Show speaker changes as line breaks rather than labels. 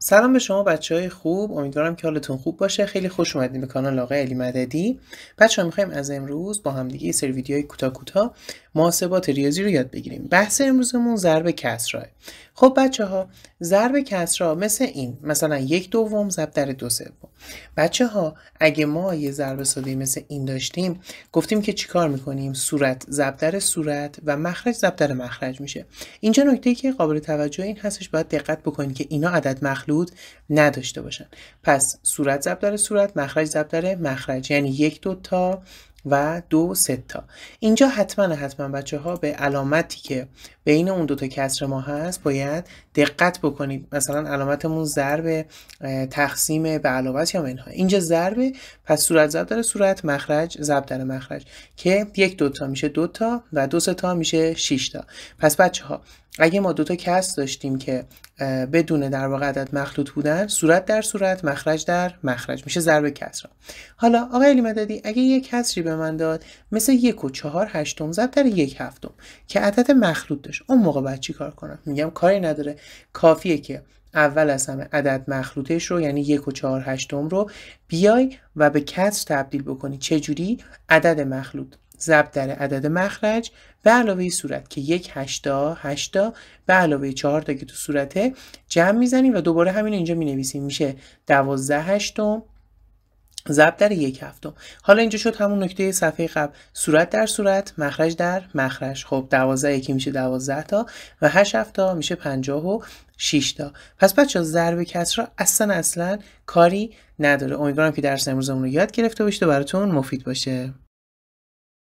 سلام به شما بچه‌های خوب، امیدوارم که حالتون خوب باشه. خیلی خوش اومدین به کانال آقای علی مددی. بچه‌ها می‌خوایم از امروز با هم دیگه یه سری ویدیوهای کوتاه محاسبات ریاضی رو یاد بگیریم. بحث امروزمون ضرب کسرها. خب بچه‌ها، ضرب کسرها مثل این، مثلا 1/2 ضرب در 2/3. بچه‌ها اگه ما یه ضرب ساده مثل این داشتیم، گفتیم که چیکار می‌کنیم؟ صورت ضرب در صورت و مخرج ضرب در مخرج میشه. اینجا نکته‌ای که قابل توجه این هستش، باید دقت بکنید که اینا عدد مخلوط نداشته باشن. پس صورت ضرب در صورت، مخرج ضرب در مخرج، یعنی 1 2 تا و 2 3 تا. اینجا حتما بچه‌ها به علامتی که بین اون دو تا کسر ما هست باید دقت بکنید. مثلا علامتمون ضرب، تقسیم به علاوه یا منهای. اینجا ضرب، پس صورت ضرب در صورت، مخرج ضرب در مخرج که 1 2 تا میشه 2 تا و 2 3 تا میشه 6 تا. پس بچه‌ها اگه ما دو تا کسر داشتیم که بدون در واقع عدد مخلوط بودن، صورت در صورت، مخرج در مخرج میشه ضرب کسرها. حالا آقای علی مددی اگه یک کسری به من داد مثل 1 و 4/8 ضرب در 1/7 که عدد مخلوط داشت، اون موقع باید چی کار کنم؟ میگم کاری نداره، کافیه که اول از همه عدد مخلوطش رو، یعنی 1 و 4/8 رو بیای و به کسر تبدیل بکنی. چجوری؟ عدد مخلوط ضرب در عدد مخرج به علاوه صورت که 1/8 به علاوه 4 تا که تو صورته جمع میزنیم و دوباره همین اینجا می نویسیم، میشه 12/8 ضرب در 1/7. حالا اینجا شد همون نکته صفحه قبل، صورت در صورت، مخرج در مخرج. خب 12 یکی میشه 12 تا و 8 تا میشه 56 تا. پس بچه‌ها ضرب کسرها اصلا کاری نداره. امیدوارم که درس امروزمون رو یاد گرفته باشید و براتون مفید باشه.